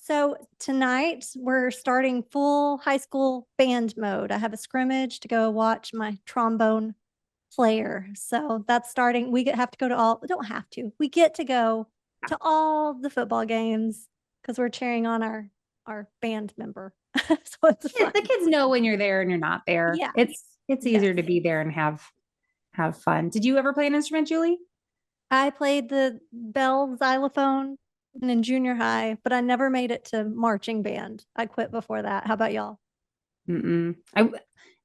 So tonight we're starting full high school band mode. I have a scrimmage to go watch my trombone player. So that's starting. Have to go to all, don't have to, we get to go to all the football games because we're cheering on our band member. So it's fun. The kids know when you're there and you're not there. Yeah. It's easier to be there and have fun. Did you ever play an instrument, Julie? I played the bell xylophone in junior high, but I never made it to marching band. I quit before that. How about y'all? I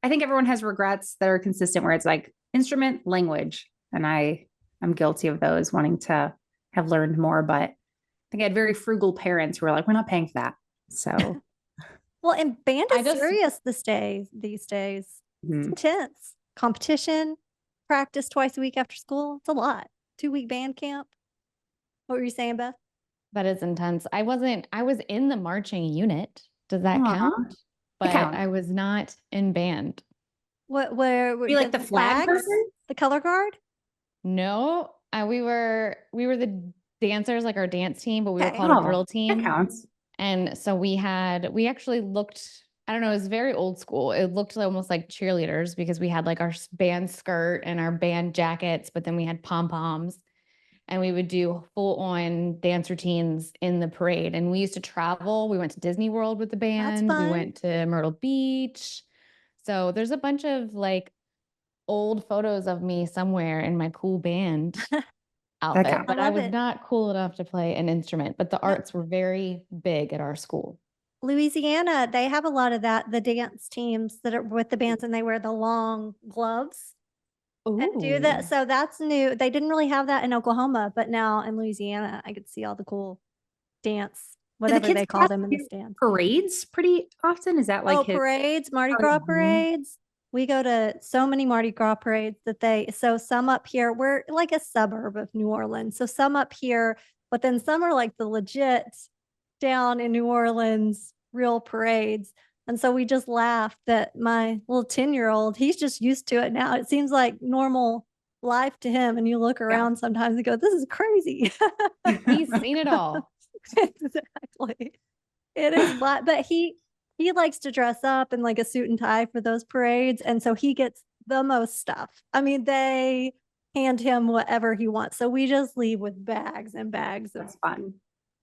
think everyone has regrets that are consistent where it's like instrument, language, and I'm guilty of those, wanting to have learned more, but I think I had very frugal parents who were like, we're not paying for that. So Well, and band is serious these days. It's intense. Competition, practice twice a week after school. It's a lot. 2-week band camp. What were you saying, Beth? That is intense. I was in the marching unit. Does that count? But I was not in band. Where you like the flag person? The color guard? No, we were the dancers, like our dance team, but we were called a drill team. That counts. And so we actually looked, I don't know, it was very old school. It looked almost like cheerleaders because we had like our band skirt and our band jackets, but then we had pom-poms and we would do full on dance routines in the parade. And we used to travel. We went to Disney World with the band. We went to Myrtle Beach. So there's a bunch of like old photos of me somewhere in my cool band outfit, but I was not cool enough to play an instrument, but the arts were very big at our school. Louisiana, they have a lot of that, the dance teams that are with the bands and they wear the long gloves and do that. So that's new. They didn't really have that in Oklahoma, but now in Louisiana, I could see all the cool dance, whatever they call them in the stands. Parades pretty often? Is that like parades, Mardi Gras parades? We go to so many Mardi Gras parades so some up here, we're like a suburb of New Orleans. So some up here, but then some are like the legit down in New Orleans, real parades. And so we just laughed that my little 10-year-old, he's just used to it now. It seems like normal life to him. And you look around sometimes and go, this is crazy. He's seen it all. Exactly. It is flat, but he likes to dress up in like a suit and tie for those parades. And so he gets the most stuff. I mean, they hand him whatever he wants. So we just leave with bags and bags of fun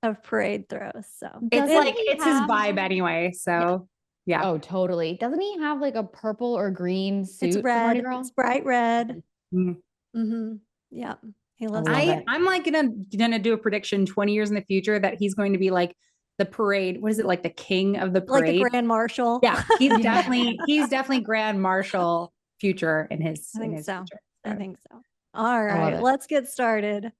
of parade throws. So it's his vibe anyway. So yeah. Oh, totally. Doesn't he have like a purple or green suit? It's red. It's bright red. Yeah. He loves it. I'm like gonna do a prediction 20 years in the future that he's going to be like the parade. What is it, like the king of the parade? Like the Grand Marshal. Yeah, he's definitely Grand Marshal future in his. I think so. I think so. All right, let's get started.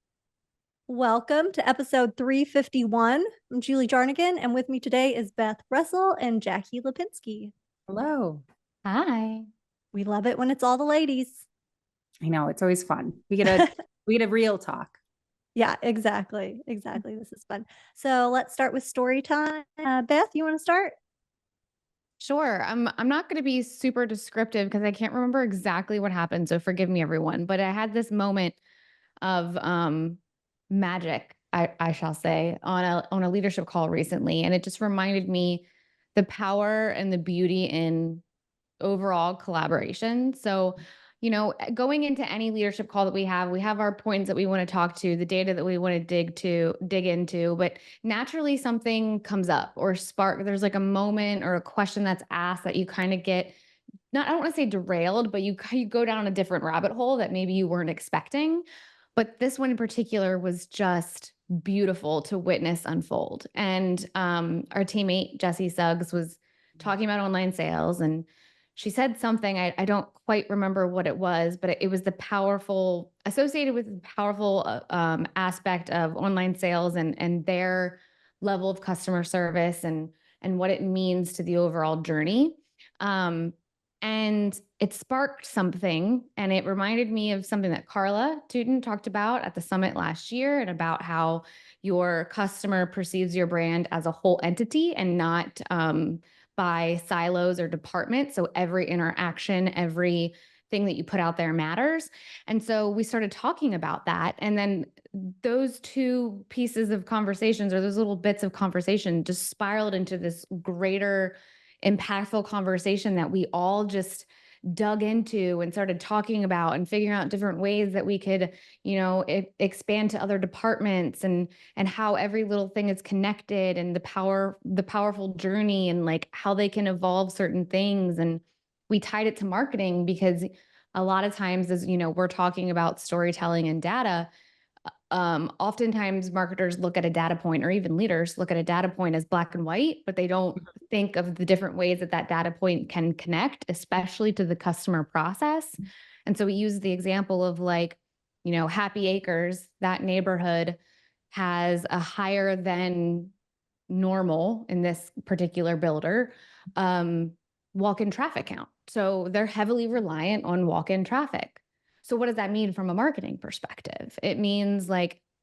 Welcome to episode 351. I'm Julie Jarnagin, and with me today is Beth Russell and Jackie Lipinski. Hello. Hi. We love it when it's all the ladies. I know, it's always fun. We get a real talk. Yeah, exactly. This is fun. So let's start with story time. Beth, you want to start? Sure. I'm not going to be super descriptive because I can't remember exactly what happened. So forgive me, everyone. But I had this moment of magic, I shall say, on a leadership call recently, and it just reminded me the power and the beauty in overall collaboration. So, going into any leadership call that we have our points that we want to talk to, the data that we want to dig into, but naturally something comes up or there's like a moment or a question that's asked that you kind of get, I don't want to say derailed, but you go down a different rabbit hole that maybe you weren't expecting. But this one in particular was just beautiful to witness unfold. And our teammate, Jessie Suggs, was talking about online sales, and she said something, I don't quite remember what it was, but it was associated with the powerful aspect of online sales and their level of customer service and what it means to the overall journey. And it sparked something, and it reminded me of something that Carla Tootin talked about at the summit last year, and about how your customer perceives your brand as a whole entity and not by silos or departments. So every interaction, every thing that you put out there matters. And so we started talking about that. And then those two pieces of conversations, or those little bits of conversation, just spiraled into this greater impactful conversation that we all just dug into and started talking about and figuring out different ways that we could, expand to other departments, and how every little thing is connected, and the powerful journey, and like how they can evolve certain things. And we tied it to marketing, because a lot of times, as we're talking about storytelling and data, oftentimes marketers look at a data point, or even leaders look at a data point as black and white, but they don't think of the different ways that that data point can connect, especially to the customer process. And so we use the example of Happy Acres, that neighborhood has a higher than normal, in this particular builder, walk-in traffic count. So they're heavily reliant on walk-in traffic. So what does that mean from a marketing perspective? It means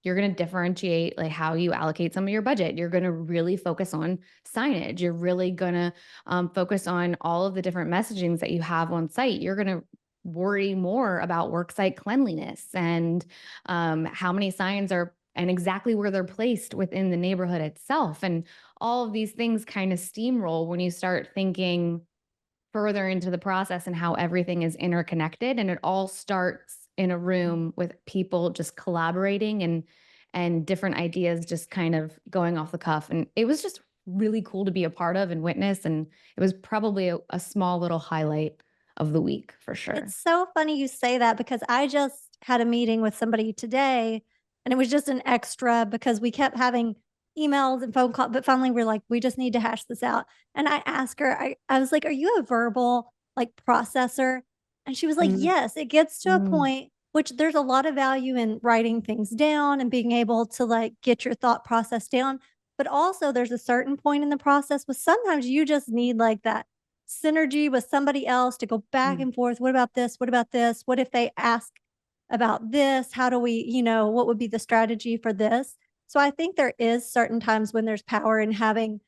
you're going to differentiate how you allocate some of your budget. You're going to really focus on signage. You're really going to focus on all of the different messagings that you have on site. You're going to worry more about worksite cleanliness and how many signs are, and exactly where they're placed within the neighborhood itself. And all of these things kind of steamroll when you start thinking further into the process and how everything is interconnected. And it all starts in a room with people just collaborating and different ideas just kind of going off the cuff. And it was just really cool to be a part of and witness. And it was probably a small little highlight of the week for sure. It's so funny you say that, because I just had a meeting with somebody today, and it was just an extra because we kept having emails and phone calls, but finally we're like, we just need to hash this out. And I asked her, I was like, are you a verbal processor? And she was like, yes, it gets to a point, which there's a lot of value in writing things down and being able to get your thought process down. But also there's a certain point in the process where sometimes you just need that synergy with somebody else to go back and forth. What about this? What about this? What if they ask about this? How do we, what would be the strategy for this? So I think there is certain times when there's power in having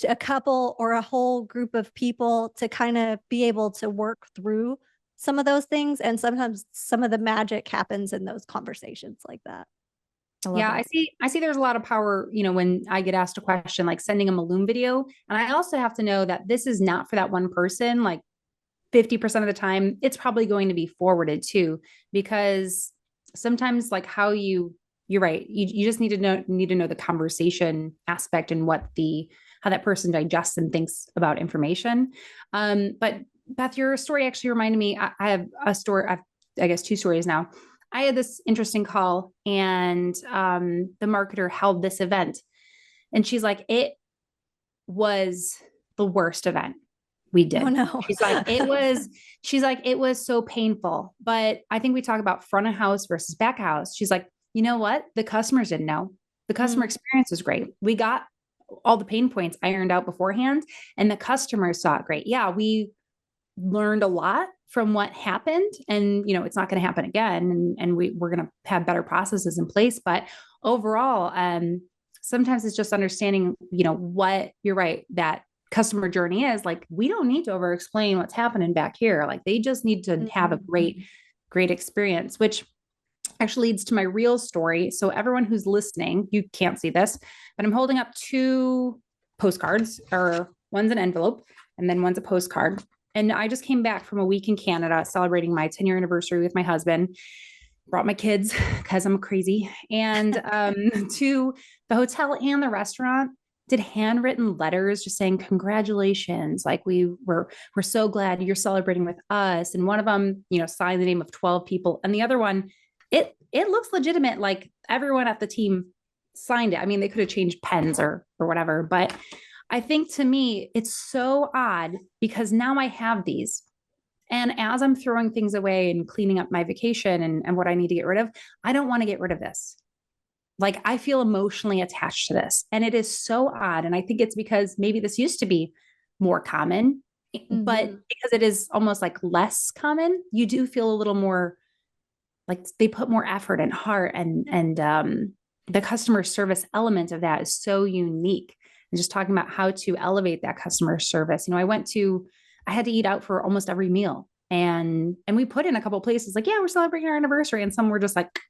a couple or a whole group of people to kind of be able to work through some of those things. And sometimes some of the magic happens in those conversations like that. I see there's a lot of power, when I get asked a question, like sending them a Loom video. And I also have to know that this is not for that one person. 50% of the time, it's probably going to be forwarded too, because sometimes you're right. You just need to know the conversation aspect and how that person digests and thinks about information. But Beth, your story actually reminded me, I have a story, I guess 2 stories now. I had this interesting call, and the marketer held this event, and she's like, it was the worst event we did. Oh no. She's like, it was so painful. But I think we talk about front of house versus back of house. She's like, you know what? The customers didn't know. The customer experience was great. We got all the pain points ironed out beforehand, and the customers saw it great. Yeah, we learned a lot from what happened, and it's not going to happen again, and we're going to have better processes in place. But overall, sometimes it's just understanding, what you're right, that customer journey is. We don't need to over explain what's happening back here. They just need to have a great experience, which actually leads to my real story. So everyone who's listening, you can't see this, but I'm holding up 2 postcards, or one's an envelope and then one's a postcard. And I just came back from a week in Canada celebrating my 10-year anniversary with my husband, brought my kids because I'm crazy, and to the hotel and the restaurant, did handwritten letters just saying, congratulations. We're so glad you're celebrating with us. And one of them, signed the name of 12 people. And the other one, it looks legitimate. Everyone at the team signed it. I mean, they could have changed pens or whatever, but I think to me, it's so odd because now I have these. And as I'm throwing things away and cleaning up my vacation and what I need to get rid of, I don't want to get rid of this. I feel emotionally attached to this, and it is so odd. And I think it's because maybe this used to be more common, but because it is almost less common, you do feel a little more they put more effort and heart, and the customer service element of that is so unique. And just talking about how to elevate that customer service. I had to eat out for almost every meal And we put in a couple places like, yeah, we're celebrating our anniversary. And some were just like,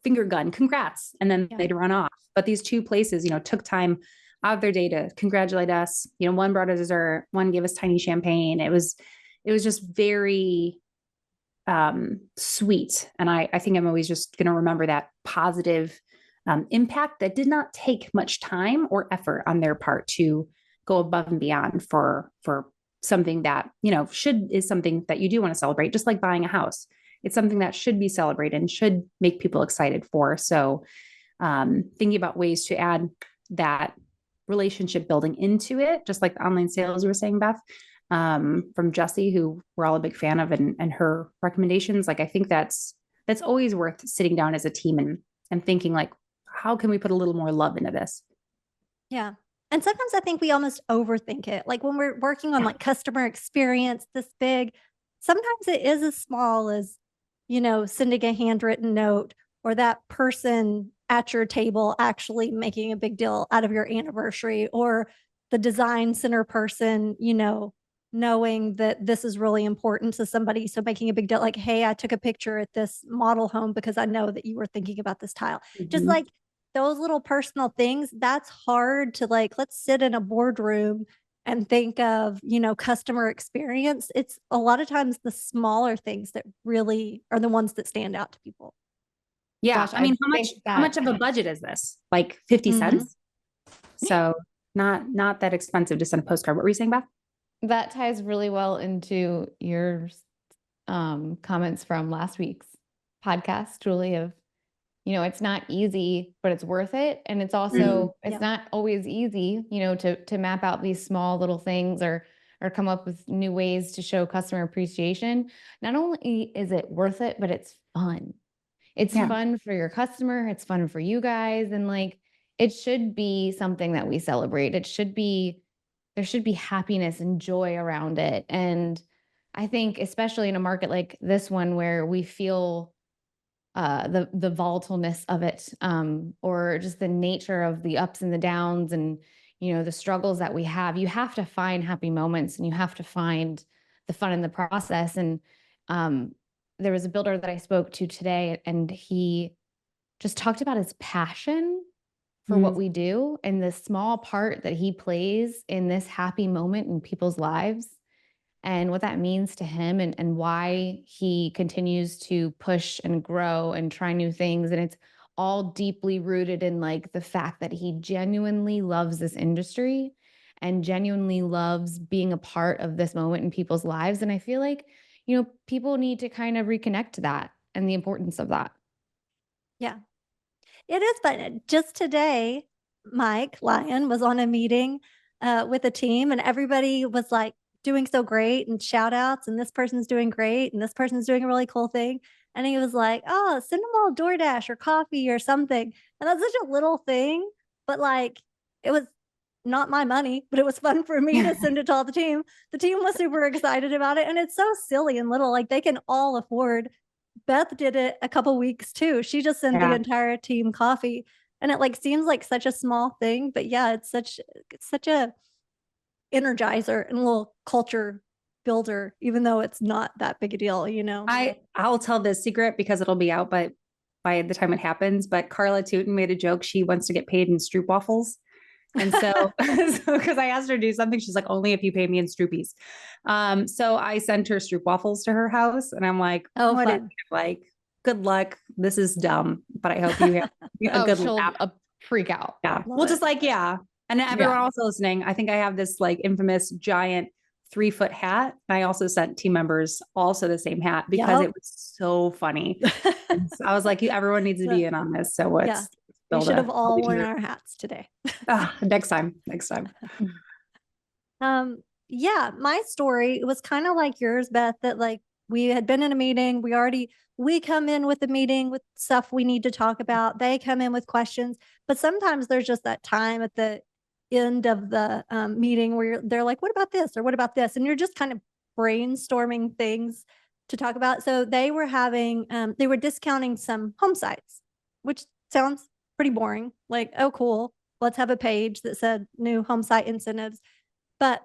finger gun, congrats. And then they'd run off. But these two places, took time out of their day to congratulate us. One brought us dessert, one gave us tiny champagne. It was just very sweet. And I think I'm always just going to remember that positive impact that did not take much time or effort on their part to go above and beyond for something that, is something that you do want to celebrate, just like buying a house. It's something that should be celebrated and should make people excited for. So thinking about ways to add that relationship building into it, just like the online sales you were saying, Beth, from Jessie, who we're all a big fan of, and her recommendations. Like, I think that's always worth sitting down as a team and thinking like, how can we put a little more love into this? Yeah. And sometimes I think we almost overthink it. Like when we're working on like customer experience this big, sometimes it is as small as, sending a handwritten note, or that person at your table actually making a big deal out of your anniversary, or the design center person, knowing that this is really important to somebody. So making a big deal, like, hey, I took a picture at this model home because I know that you were thinking about this tile. Just like those little personal things, that's hard to like, let's sit in a boardroom and think of, customer experience. It's a lot of times the smaller things that really are the ones that stand out to people. Yeah. Gosh, I mean, how much of a budget is this? Like 50 cents? So not that expensive to send a postcard. What were you saying, Beth? That ties really well into your comments from last week's podcast, Julie, of, it's not easy, but it's worth it. And it's also, it's not always easy, to map out these small little things or come up with new ways to show customer appreciation. Not only is it worth it, but it's fun. It's fun for your customer. It's fun for you guys. And like, it should be something that we celebrate. There should be happiness and joy around it. And I think, especially in a market like this one, where we feel the volatileness of it, or just the nature of the ups and the downs, and the struggles that we have, you have to find happy moments, and you have to find the fun in the process. And there was a builder that I spoke to today, and he just talked about his passion for what we do and the small part that he plays in this happy moment in people's lives, and what that means to him, and why he continues to push and grow and try new things. And it's all deeply rooted in like the fact that he genuinely loves this industry and genuinely loves being a part of this moment in people's lives. And I feel like, people need to kind of reconnect to that and the importance of that. Yeah, it is fun. Just today, Mike Lyon was on a meeting with a team, and everybody was like doing so great and shout outs, and this person's doing great, and this person's doing a really cool thing. And he was like, oh, send them all DoorDash or coffee or something. And that's such a little thing, but like, it was not my money, but it was fun for me to send it to all the team. The team was super excited about it. And it's so silly and little, like they can all afford. Beth did it a couple weeks too. She just sent the entire team coffee, and it like seems like such a small thing, but yeah, it's such a energizer and a little culture builder, even though it's not that big a deal, I'll tell this secret because it'll be out by the time it happens. But Carla Tootin made a joke. She wants to get paid in stroop waffles. And so because I asked her to do something, she's like, only if you pay me in stroopies. So I sent her stroop waffles to her house, and I'm like, oh, what like, good luck. This is dumb, but I hope you have a good laugh. A freak out. Yeah. Well, just like, And everyone also listening, I think I have this like infamous giant 3-foot hat. And I also sent team members also the same hat because it was so funny. So I was like, everyone needs to be in on this. So we should have all worn our hats today. Next time. My story was kind of like yours, Beth, that like we had been in a meeting. We come in with the meeting with stuff we need to talk about. They come in with questions, but sometimes there's just that time at the end of the meeting where they're like, what about this? Or what about this? And you're just kind of brainstorming things to talk about. So they were discounting some home sites, which sounds pretty boring. Like, oh, cool. Let's have a page that said new home site incentives. But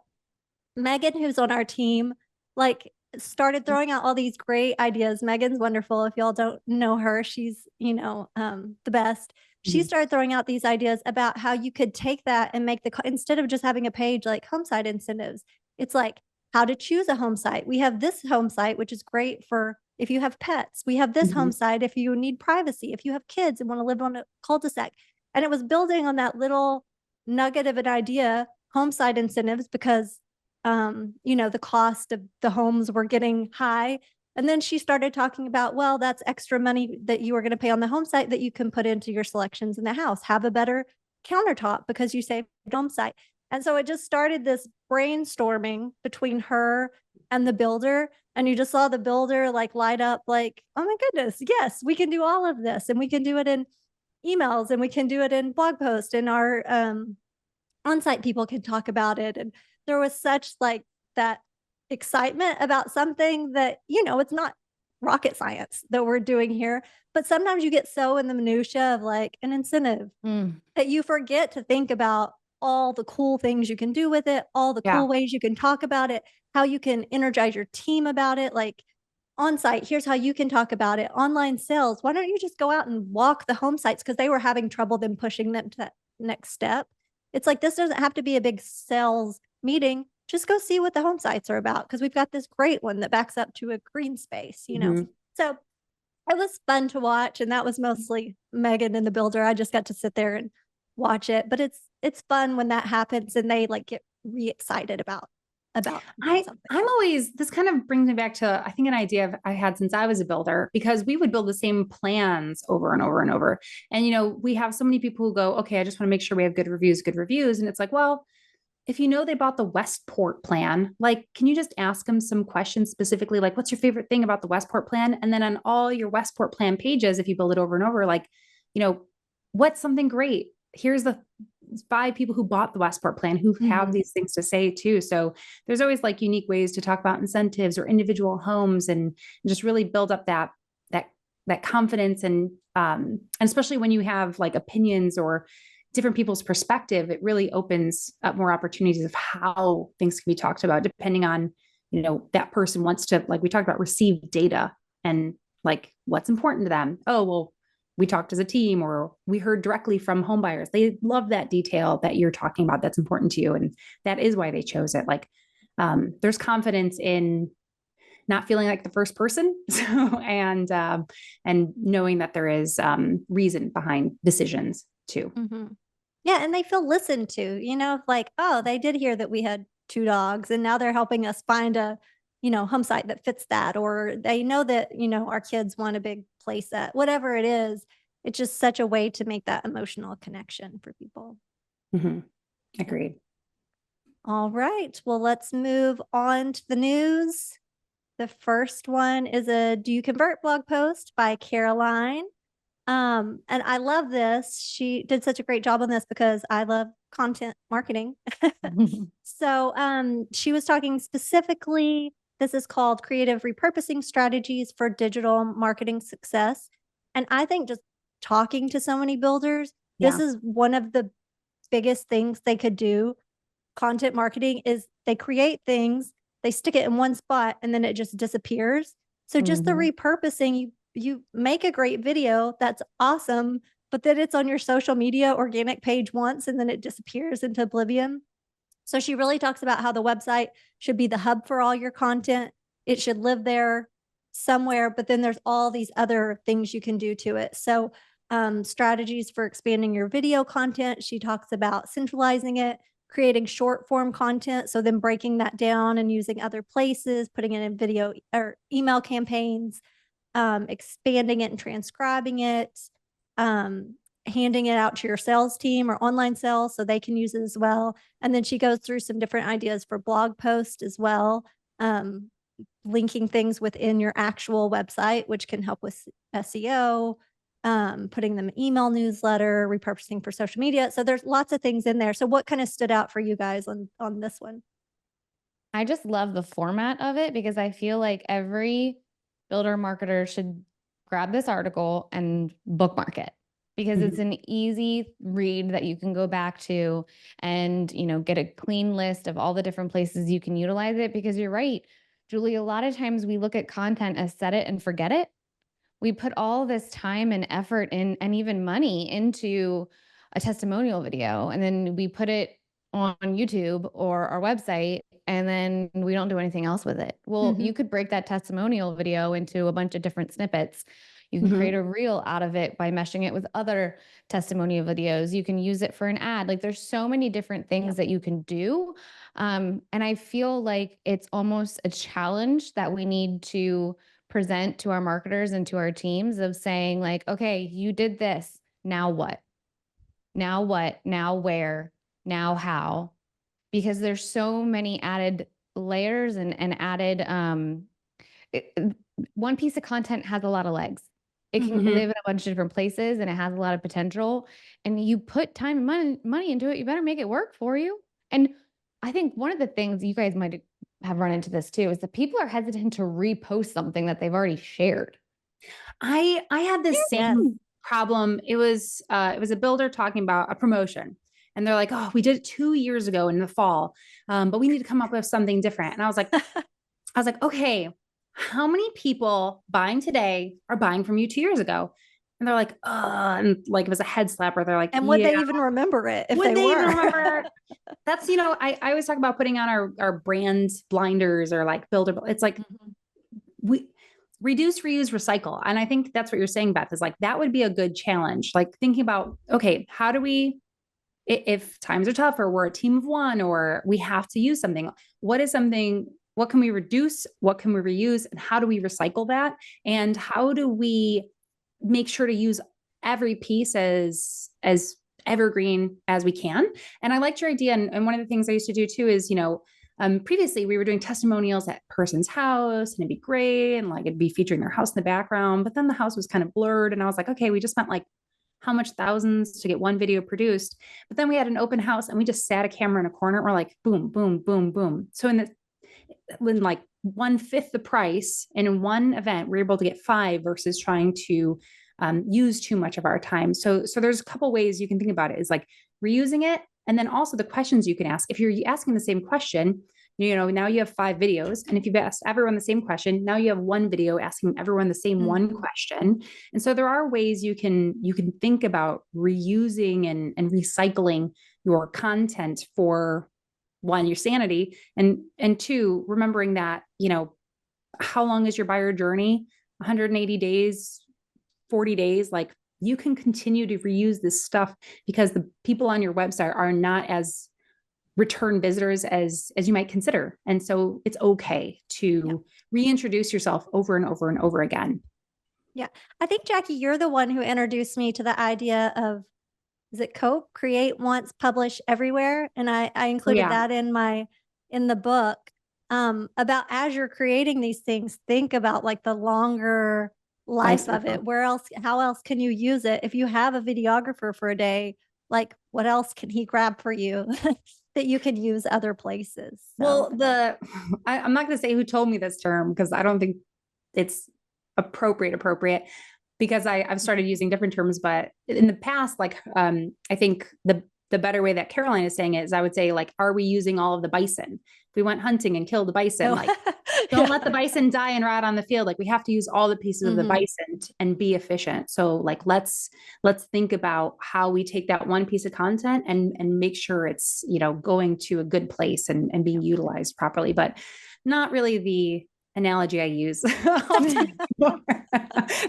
Megan, who's on our team, like started throwing out all these great ideas. Megan's wonderful. If y'all don't know her, she's, the best. She started throwing out these ideas about how you could take that and make instead of just having a page like home site incentives, it's like how to choose a home site. We have this home site, which is great for if you have pets. We have this home site if you need privacy, if you have kids and want to live on a cul-de-sac. And it was building on that little nugget of an idea, home site incentives, because the cost of the homes were getting high. And then she started talking about, well, that's extra money that you are going to pay on the home site that you can put into your selections in the house. Have a better countertop because you saved home site. And so it just started this brainstorming between her and the builder. And you just saw the builder like light up like, oh my goodness, yes, we can do all of this. And we can do it in emails and we can do it in blog posts, and our on-site people can talk about it. And there was such like that excitement about something that, it's not rocket science that we're doing here, but sometimes you get so in the minutia of like an incentive that you forget to think about all the cool things you can do with it, all the cool ways you can talk about it, how you can energize your team about it. Like on site, here's how you can talk about it. Online sales, why don't you just go out and walk the home sites? Because they were having trouble then pushing them to that next step. It's like, this doesn't have to be a big sales meeting. Just go see what the home sites are about, because we've got this great one that backs up to a green space, So it was fun to watch, and that was mostly Megan and the builder. I just got to sit there and watch it, but it's fun when that happens and they like get re-excited about something. I'm always, this kind of brings me back to, I think, an idea I had since I was a builder, because we would build the same plans over and over and over. And, we have so many people who go, okay, I just want to make sure we have good reviews. And it's like, well, if they bought the Westport plan, like, can you just ask them some questions specifically? Like, what's your favorite thing about the Westport plan? And then on all your Westport plan pages, if you build it over and over, like, what's something great? Here's the 5 people who bought the Westport plan who have these things to say too. So there's always like unique ways to talk about incentives or individual homes, and just really build up that confidence. And especially when you have like opinions or different people's perspective, it really opens up more opportunities of how things can be talked about, depending on, that person wants to, like we talked about, receive data and like what's important to them. Oh, well, we talked as a team, or we heard directly from home buyers. They love that detail that you're talking about. That's important to you. And that is why they chose it. Like, there's confidence in not feeling like the first person. And knowing that there is reason behind decisions too. Yeah. And they feel listened to, like, oh, they did hear that we had 2 dogs and now they're helping us find a, home site that fits that, or they know that, our kids want a big play set, whatever it is. It's just such a way to make that emotional connection for people. Agreed. All right. Well, let's move on to the news. The first one is a Do You Convert blog post by Caroline. And I love this. She did such a great job on this because I love content marketing. So she was talking specifically, this is called Creative Repurposing Strategies for Digital Marketing Success. And I think just talking to so many builders, this is one of the biggest things they could do. Content marketing is they create things, they stick it in one spot, and then it just disappears. So just the repurposing, you make a great video, that's awesome, but then it's on your social media organic page once, and then it disappears into oblivion. So she really talks about how the website should be the hub for all your content. It should live there somewhere, but then there's all these other things you can do to it. So strategies for expanding your video content. She talks about centralizing it, creating short form content. So then breaking that down and using other places, putting it in video or email campaigns, expanding it and transcribing it, handing it out to your sales team or online sales so they can use it as well. And then she goes through some different ideas for blog posts as well, linking things within your actual website, which can help with SEO, putting them in email newsletter, repurposing for social media. So there's lots of things in there. So what kind of stood out for you guys on this one? I just love the format of it because I feel like every builder marketer should grab this article and bookmark it, because it's an easy read that you can go back to and, get a clean list of all the different places you can utilize it. Because you're right, Julie, a lot of times we look at content as set it and forget it. We put all this time and effort in, and even money into a testimonial video, and then we put it on YouTube or our website, and then we don't do anything else with it. Well, you could break that testimonial video into a bunch of different snippets. You can create a reel out of it by meshing it with other testimonial videos. You can use it for an ad. Like, there's so many different things that you can do. And I feel like it's almost a challenge that we need to present to our marketers and to our teams of saying, like, okay, you did this. Now what? Now what? Now where? Now how? Because there's so many added layers and added one piece of content has a lot of legs. It can live in a bunch of different places, and it has a lot of potential. And you put time and money into it, you better make it work for you. And I think one of the things you guys might have run into this too is that people are hesitant to repost something that they've already shared. I had this same problem. It was a builder talking about a promotion, and they're like, "Oh, we did it 2 years ago in the fall, but we need to come up with something different." And I was like, okay, how many people buying today are buying from you 2 years ago? And they're like, and like it was a head slapper. They're like, and would they even remember it if would they they were? even remember? That's, I always talk about putting on our brand blinders or like builder. It's like we reduce, reuse, recycle. And I think that's what you're saying, Beth, is like, that would be a good challenge. Like thinking about, okay, how do we, if times are tough or we're a team of one, or we have to use something, what can we reduce? What can we reuse? And how do we recycle that? And how do we make sure to use every piece as evergreen as we can? And I liked your idea. And one of the things I used to do too is, previously we were doing testimonials at person's house, and it'd be great. And like, it'd be featuring their house in the background, but then the house was kind of blurred. And I was like, okay, we just spent like how much thousands to get one video produced. But then we had an open house and we just sat a camera in a corner. And we're like, boom, boom, boom, boom. So when like 1/5 the price, and in one event, we're able to get 5 versus trying to use too much of our time. So there's a couple ways you can think about it, is like reusing it. And then also the questions you can ask. If you're asking the same question, now you have 5 videos. And if you've asked everyone the same question, now you have one video asking everyone the same one question. And so there are ways you can think about reusing and recycling your content for, one, your sanity, and two, remembering that, how long is your buyer journey? 180 days, 40 days, like you can continue to reuse this stuff because the people on your website are not as return visitors as you might consider. And so it's okay to reintroduce yourself over and over and over again. Yeah. I think, Jackie, you're the one who introduced me to the idea of, is it COPE? Create once, publish everywhere. And I included that in the book, about, as you're creating these things, think about like the longer life of it. How else can you use it? If you have a videographer for a day, like what else can he grab for you that you can use other places? So. Well, I'm not going to say who told me this term, because I don't think it's appropriate, because I've started using different terms, but in the past, like, I think the better way that Caroline is saying it is, I would say, like, are we using all of the bison? If we went hunting and killed the bison, like, don't let the bison die and rot on the field. Like, we have to use all the pieces of the bison and be efficient. So like, let's think about how we take that one piece of content and make sure it's, going to a good place and being utilized properly, but not really the analogy I use. It's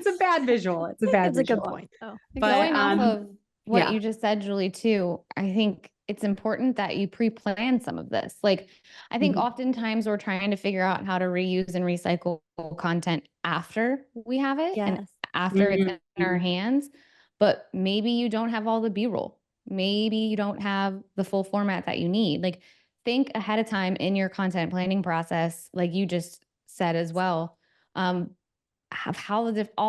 a bad visual. It's a good point. But going off of what you just said, Julie, too, I think it's important that you pre-plan some of this. Like, I think oftentimes we're trying to figure out how to reuse and recycle content after we have it and after it's in our hands. But maybe you don't have all the B-roll. Maybe you don't have the full format that you need. Like, think ahead of time in your content planning process, like you just said as well. Have all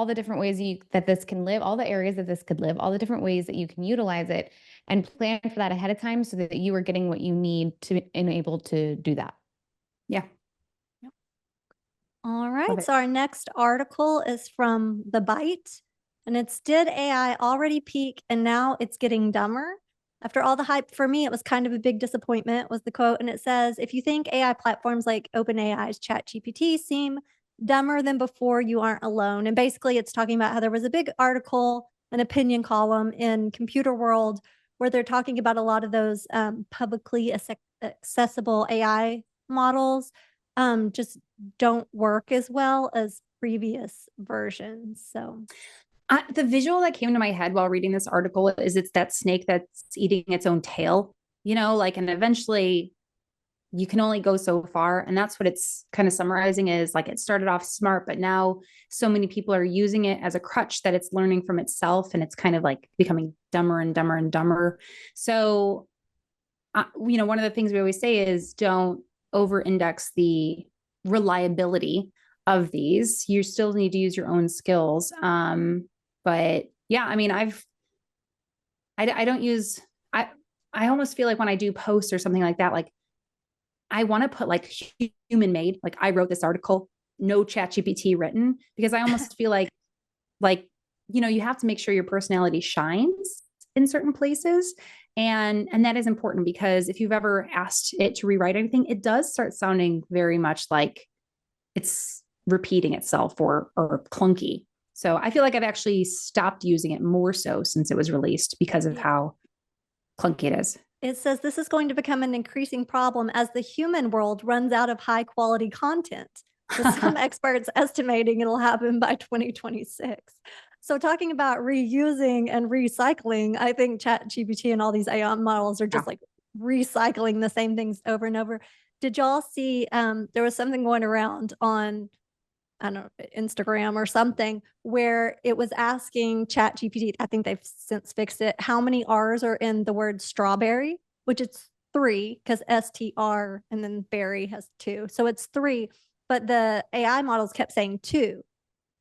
the different ways that this can live, all the areas that this could live, all the different ways that you can utilize it, and plan for that ahead of time so that you are getting what you need to enable to do that. Yeah. Yep. All right. So our next article is from The Bite, and it's, did AI already peak and now it's getting dumber? After all the hype, for me, it was kind of a big disappointment, was the quote. And it says, if you think AI platforms like OpenAI's ChatGPT seem dumber than before, you aren't alone. And basically, it's talking about how there was a big article, an opinion column in Computer World, where they're talking about a lot of those publicly accessible AI models just don't work as well as previous versions. So the visual that came to my head while reading this article is it's that snake that's eating its own tail, like, and eventually you can only go so far. And that's what it's kind of summarizing is like, it started off smart, but now so many people are using it as a crutch that it's learning from itself. And it's kind of like becoming dumber and dumber and dumber. So, one of the things we always say is don't over index the reliability of these. You still need to use your own skills. But yeah, I mean, I don't use, I almost feel like when I do posts or something like that, like I want to put like human made, like I wrote this article, no ChatGPT written, because I almost feel like, you have to make sure your personality shines in certain places. And that is important because if you've ever asked it to rewrite anything, it does start sounding very much like it's repeating itself or clunky. So I feel like I've actually stopped using it more so since it was released because of how clunky it is. It says this is going to become an increasing problem as the human world runs out of high quality content, with some experts estimating it'll happen by 2026. So talking about reusing and recycling, I think ChatGPT and all these AI models are just like recycling the same things over and over. Did y'all see there was something going around on, I don't know, Instagram or something, where it was asking ChatGPT, I think they've since fixed it, how many R's are in the word strawberry, which it's 3 because STR and then berry has 2. So it's 3, but the AI models kept saying 2.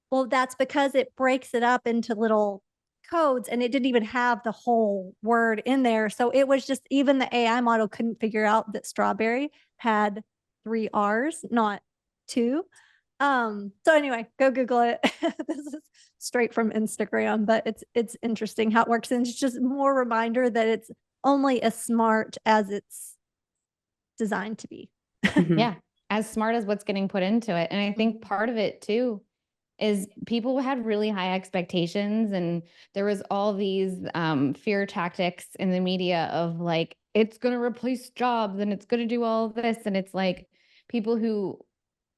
Well, that's because it breaks it up into little codes and it didn't even have the whole word in there. So it was just, even the AI model couldn't figure out that strawberry had 3 R's, not 2. So anyway, go Google it. This is straight from Instagram, but it's interesting how it works. And it's just more reminder that it's only as smart as it's designed to be. Yeah. As smart as what's getting put into it. And I think part of it too is people had really high expectations, and there was all these fear tactics in the media of like, it's going to replace jobs and it's going to do all this. And it's like people who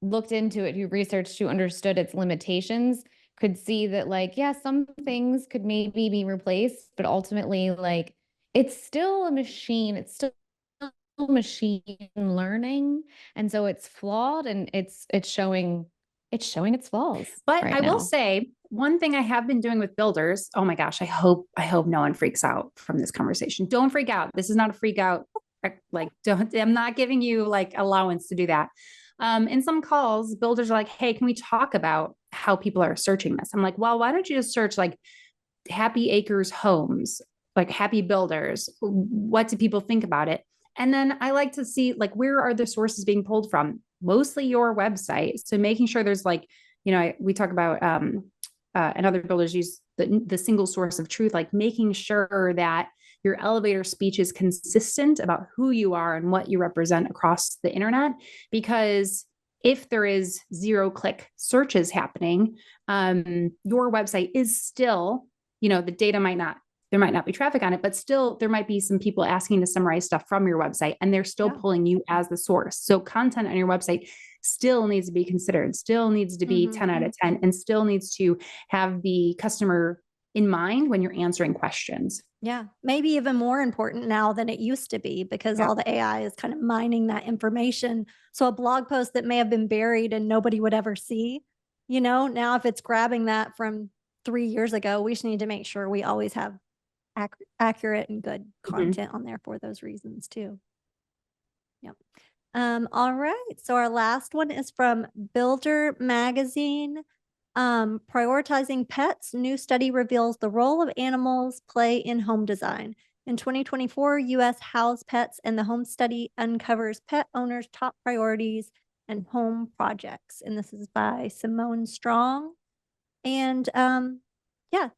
looked into it, who researched, who understood its limitations, could see that like, yeah, some things could maybe be replaced, but ultimately like it's still a machine. It's still machine learning. And so it's flawed, and it's showing its flaws. But right I now. will say one thing I have been doing with builders. Oh my gosh, I hope no one freaks out from this conversation. Don't freak out. This is not a freak out. Like, I'm not giving you like allowance to do that. In some calls, builders are like, hey, can we talk about how people are searching this? I'm like, well, why don't you just search like Happy Acres Homes, like Happy Builders? What do people think about it? And then I like to see like, where are the sources being pulled from? Mostly your website. So making sure there's like, we talk about, and other builders use the single source of truth, like making sure that your elevator speech is consistent about who you are and what you represent across the internet. Because if there is 0-click searches happening, your website is still, the data there might not be traffic on it, but still there might be some people asking to summarize stuff from your website, and they're still pulling you as the source. So content on your website still needs to be considered, still needs to be 10 out of 10, and still needs to have the customer in mind when you're answering questions. Yeah, maybe even more important now than it used to be, because all the AI is kind of mining that information. So a blog post that may have been buried and nobody would ever see, now if it's grabbing that from 3 years ago, we just need to make sure we always have accurate and good content on there for those reasons too. Yep. All right. So our last one is from Builder Magazine. Prioritizing pets. New study reveals the role of animals play in home design. In 2024, U.S. House Pets and the Home Study uncovers pet owners' top priorities and home projects. And this is by Simone Strong. And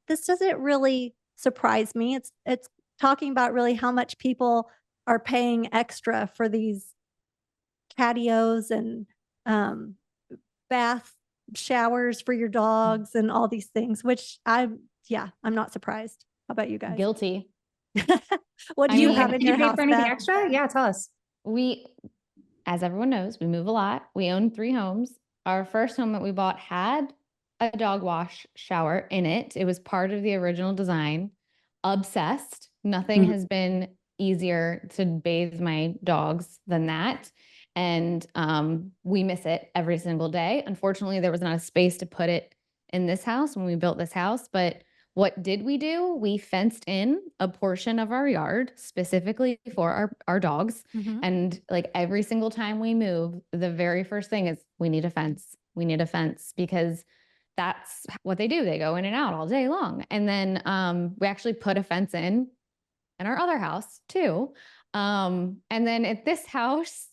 this doesn't really surprise me. It's talking about really how much people are paying extra for these patios and bath showers for your dogs and all these things, which I'm not surprised. How about you guys? Guilty. What do I you mean, have in Did you your pay house, for anything Beth? extra? Yeah, tell us. We, as everyone knows, we move a lot. We own 3 homes. Our first home that we bought had a dog wash shower in it. It was part of the original design. Obsessed. Nothing has been easier to bathe my dogs than that. And we miss it every single day. Unfortunately, there was not a space to put it in this house when we built this house. But what did we do? We fenced in a portion of our yard specifically for our dogs. Mhm. And like every single time we move, the very first thing is we need a fence. We need a fence because that's what they do. They go in and out all day long. And then we actually put a fence in our other house too. And then at this house,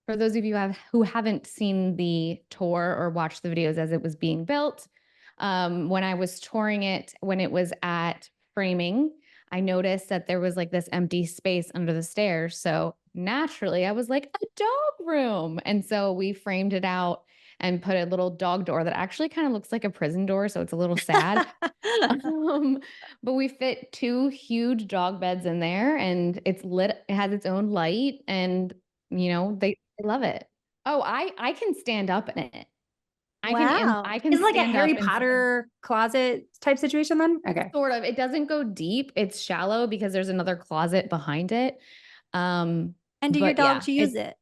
for those of you who haven't seen the tour or watched the videos as it was being built, when I was touring it, when it was at framing, I noticed that there was like this empty space under the stairs. So naturally, I was like, a dog room. And so we framed it out and put a little dog door that actually kind of looks like a prison door. So it's a little sad. But we fit 2 huge dog beds in there and it's lit. It has its own light and, you know, they love it. Oh, I can stand up in it. Wow. I can It's like a stand Harry up and Potter closet type situation then? Okay. sort of. It doesn't go deep. It's shallow because there's another closet behind it. And do your But yeah, dogs use it?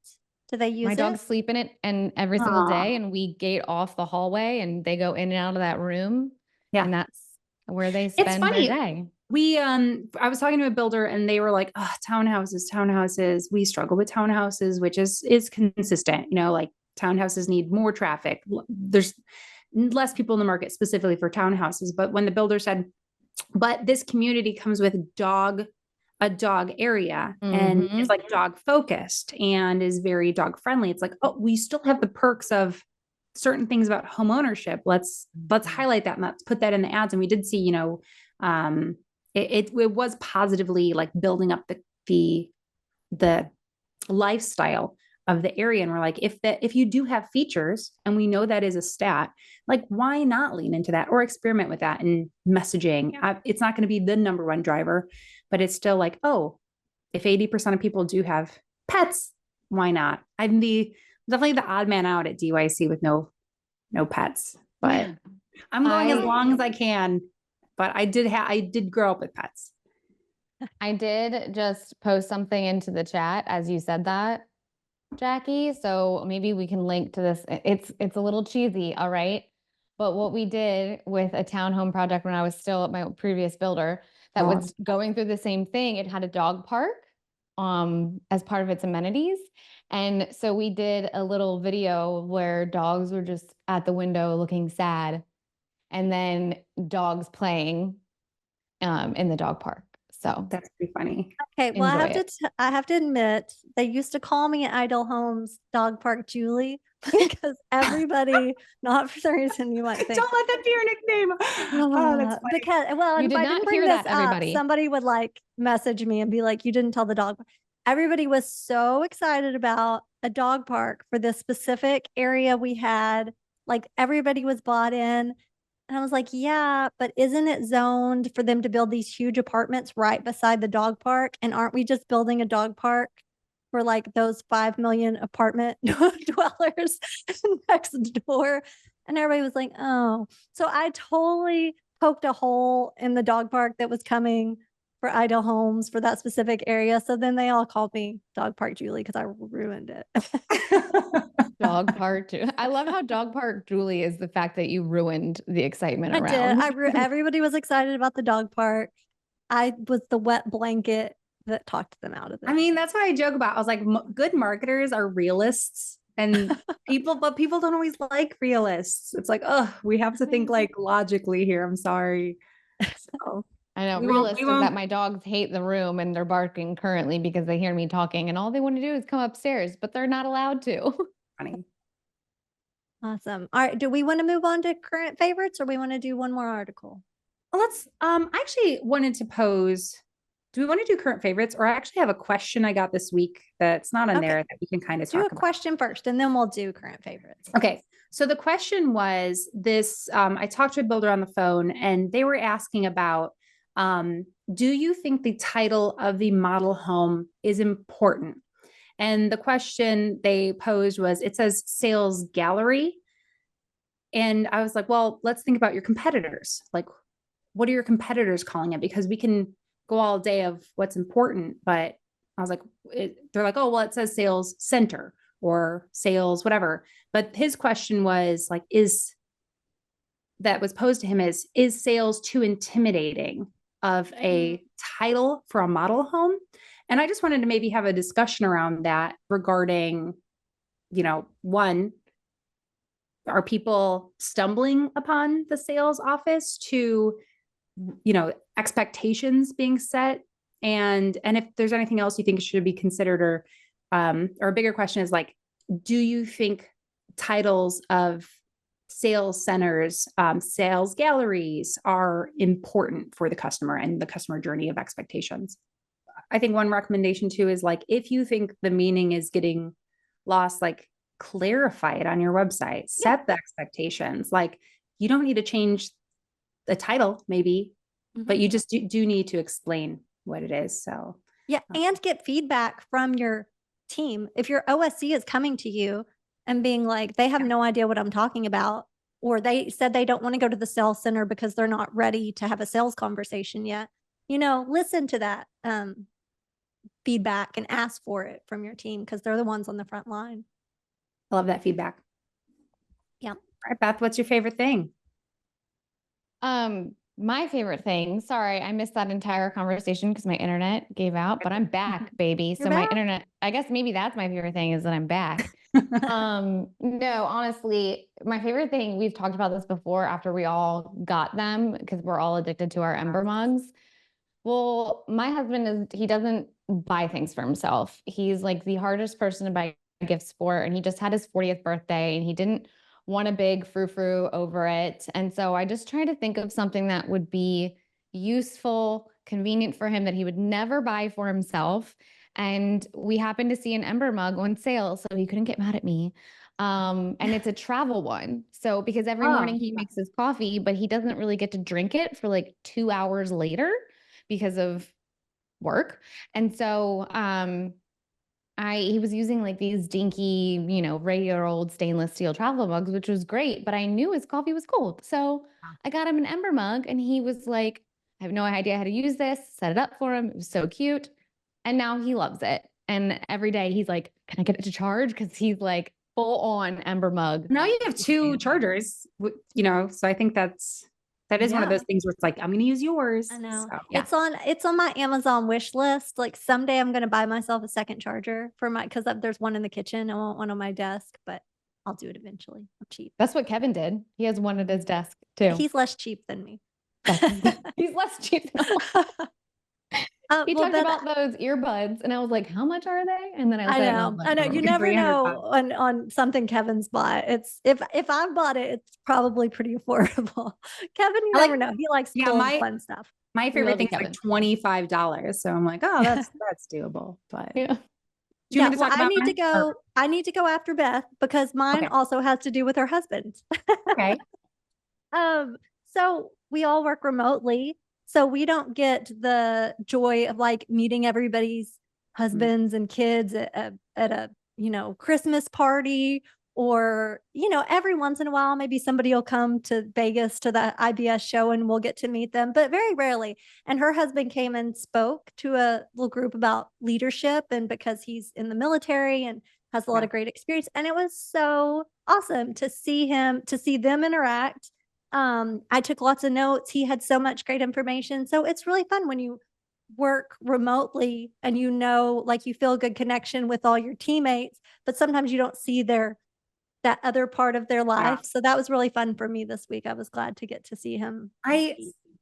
Do they use my it? dogs sleep in it and every single Aw. day, and we gate off the hallway and they go in and out of that room. Yeah. And that's where they It's spend their funny. day. We I was talking to a builder and they were like, oh, townhouses. We struggle with townhouses, which is consistent. You know, like townhouses need more traffic. There's less people in the market specifically for townhouses. But when the builder said, but this community comes with a dog area and it's like dog focused and is very dog friendly. It's like, oh, we still have the perks of certain things about home ownership. Let's highlight that and let's put that in the ads. And we did see, you know, it was positively like building up the lifestyle of the area. And we're like, if you do have features and we know that is a stat, like why not lean into that or experiment with that and messaging? It's not going to be the number one driver, but it's still like, oh, if 80% of people do have pets, why not? I'm definitely the odd man out at DYC with no pets, but I'm going as long as I can. But I did grow up with pets. I did just post something into the chat as you said that, Jackie. So maybe we can link to this. It's a little cheesy, all right? But what we did with a townhome project when I was still at my previous builder that was going through the same thing, it had a dog park as part of its amenities. And so we did a little video where dogs were just at the window looking sad and then dogs playing in the dog park. So that's pretty funny. Okay, well, enjoy I have to admit, they used to call me at Idle Homes Dog Park Julie because everybody, not for the reason you might think. Don't let that be your nickname. Oh, that's funny. Because, well, You if did I not didn't bring hear this that, up, everybody. somebody would like message me and be like, you didn't tell the dog. Everybody was so excited about a dog park for this specific area we had. Like everybody was bought in. And I was like, yeah, but isn't it zoned for them to build these huge apartments right beside the dog park? And aren't we just building a dog park for like those 5 million apartment dwellers next door? And everybody was like, oh. So I totally poked a hole in the dog park that was coming for Idle Homes for that specific area. So then they all called me Dog Park Julie because I ruined it. Dog Park. I love how Dog Park Julie is the fact that you ruined the excitement I around. did. Everybody was excited about the dog park. I was the wet blanket that talked them out of it. I mean, that's what I joke about. I was like, good marketers are realists and but people don't always like realists. It's like, oh, we have to think like logically here. I'm sorry. So I know. Realist is that my dogs hate the room and they're barking currently because they hear me talking and all they want to do is come upstairs, but they're not allowed to. Funny. Awesome. All right. Do we want to move on to current favorites or we want to do one more article? Well, let's I actually wanted to pose do we want to do current favorites, or I actually have a question I got this week that's not in Okay. there that we can kind of Do talk a about. question first, and then we'll do current favorites. Okay. So the question was this, I talked to a builder on the phone and they were asking about, do you think the title of the model home is important? And the question they posed was, it says sales gallery. And I was like, well, let's think about your competitors. Like, what are your competitors calling it? Because we can go all day of what's important, but I was like, they're like, oh, well, it says sales center or sales, whatever. But his question was like, that was posed to him is sales too intimidating of a title for a model home? And I just wanted to maybe have a discussion around that regarding, one, are people stumbling upon the sales office? To, expectations being set, and if there's anything else you think should be considered, or a bigger question is like, do you think titles of sales centers, sales galleries are important for the customer and the customer journey of expectations? I think one recommendation too is like, if you think the meaning is getting lost, like clarify it on your website, set the expectations. Like, you don't need to change the title maybe, but you just do need to explain what it is. So yeah. And get feedback from your team. If your OSC is coming to you and being like, they have no idea what I'm talking about, or they said they don't want to go to the sales center because they're not ready to have a sales conversation yet, listen to that feedback and ask for it from your team, because they're the ones on the front line. I love that feedback. Yeah. All right, Beth, what's your favorite thing? My favorite thing, sorry, I missed that entire conversation because my internet gave out, but I'm back, baby. So my internet, I guess maybe that's my favorite thing, is that I'm back. No, honestly, my favorite thing, we've talked about this before after we all got them, because we're all addicted to our Ember mugs. Well, my husband he doesn't buy things for himself. He's like the hardest person to buy gifts for. And he just had his 40th birthday and he didn't want a big frou-frou over it. And so I just tried to think of something that would be useful, convenient for him, that he would never buy for himself. And we happened to see an Ember mug on sale, so he couldn't get mad at me. And it's a travel one. So because every morning he makes his coffee, but he doesn't really get to drink it for like 2 hours later because of work. And so he was using like these dinky, regular old stainless steel travel mugs, which was great, but I knew his coffee was cold. So I got him an Ember mug and he was like, I have no idea how to use this, set it up for him. It was so cute. And now he loves it. And every day he's like, can I get it to charge? Because he's like full on Ember mug. Now you have 2 chargers, so I think that is one of those things where it's like, I'm going to use yours. I know. So, yeah. It's on my Amazon wish list. Like someday I'm going to buy myself a second charger because there's one in the kitchen. I want one on my desk, but I'll do it eventually. I'm cheap. That's what Kevin did. He has one at his desk too. He's less cheap than me. He's less cheap than he talked about those earbuds and I was like, how much are they? And then I know. You never know on something Kevin's bought. It's if I've bought it, it's probably pretty affordable. Kevin, you never know. He likes cool fun stuff. My favorite thing is like $25. So I'm like, oh, that's doable. But yeah. I need to go after Beth because mine also has to do with her husband. Okay. So we all work remotely. So we don't get the joy of like meeting everybody's husbands and kids at a, Christmas party, or, every once in a while, maybe somebody will come to Vegas to the IBS show and we'll get to meet them, but very rarely. And her husband came and spoke to a little group about leadership, and because he's in the military and has a lot of great experience. And it was so awesome to see them interact. I took lots of notes. He had so much great information. So it's really fun when you work remotely and like you feel a good connection with all your teammates, but sometimes you don't see that other part of their life. So that was really fun for me this week. I was glad to get to see him. I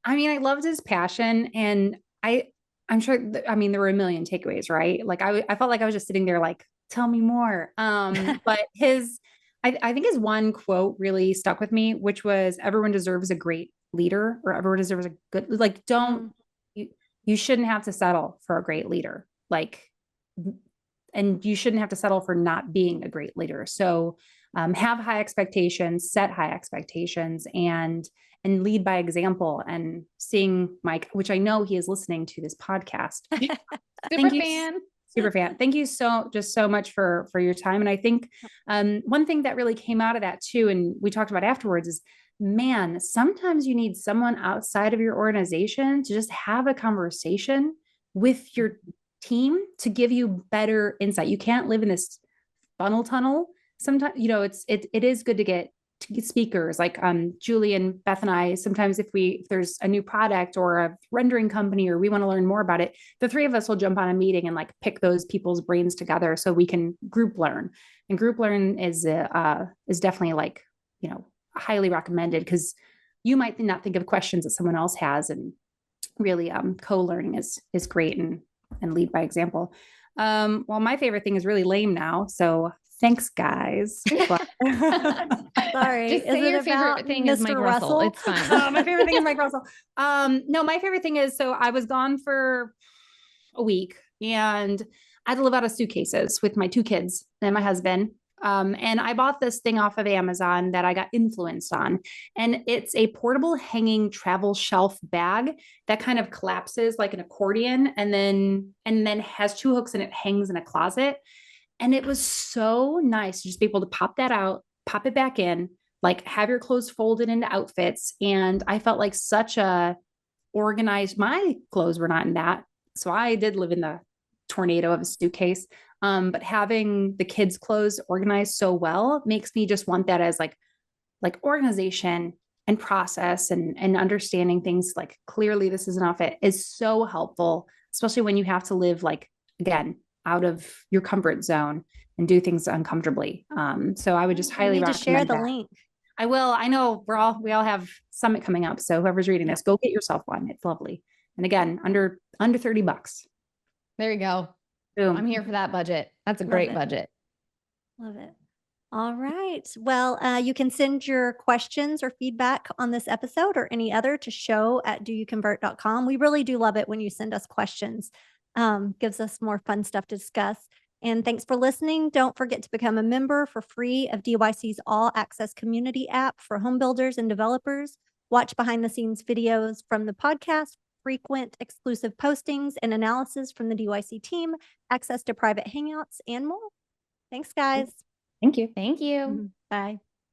loved his passion, and I'm sure, there were a million takeaways, right? Like I felt like I was just sitting there like, tell me more. But I think his one quote really stuck with me, which was, everyone deserves a great leader, or everyone deserves a good, like, you shouldn't have to settle for a great leader. And you shouldn't have to settle for not being a great leader. So have high expectations, set high expectations, and lead by example. And seeing Mike, which I know he is listening to this podcast. Super fan. Thank you so much for your time. And I think one thing that really came out of that too, and we talked about afterwards, is man, sometimes you need someone outside of your organization to just have a conversation with your team to give you better insight. You can't live in this funnel tunnel. Sometimes, it is good to get speakers like Julie and Beth and I. Sometimes if there's a new product or a rendering company, or we want to learn more about it, the three of us will jump on a meeting and pick those people's brains together so we can group learn. And group learn is definitely highly recommended, because you might not think of questions that someone else has, and really co-learning is great, and lead by example. Well, my favorite thing is really lame now, so thanks guys. Sorry, just say your favorite thing is Mike Russell. It's fine. My favorite thing is Mike Russell. No, my favorite thing is, so I was gone for a week and I had to live out of suitcases with my 2 kids and my husband. And I bought this thing off of Amazon that I got influenced on. And it's a portable hanging travel shelf bag that kind of collapses like an accordion, and then has 2 hooks and it hangs in a closet. And it was so nice to just be able to pop that out, pop it back in, have your clothes folded into outfits. And I felt like such a organized, my clothes were not in that. So I did live in the tornado of a suitcase. But having the kids' clothes organized so well makes me just want that as like organization and process and understanding things clearly this is an outfit is so helpful, especially when you have to live again, out of your comfort zone and do things uncomfortably. So I would just highly recommend to share the link. I will. I know we all have Summit coming up. So whoever's reading this, go get yourself one. It's lovely. And again, under $30. There you go. Boom. I'm here for that budget. That's a great budget. Love it. All right. Well, you can send your questions or feedback on this episode or any other to show@doyouconvert.com. We really do love it when you send us questions. Gives us more fun stuff to discuss. And thanks for listening. Don't forget to become a member for free of DYC's All Access Community app for home builders and developers. Watch behind the scenes videos from the podcast, frequent exclusive postings and analysis from the DYC team, access to private hangouts, and more. Thanks, guys. Thank you. Thank you. Bye.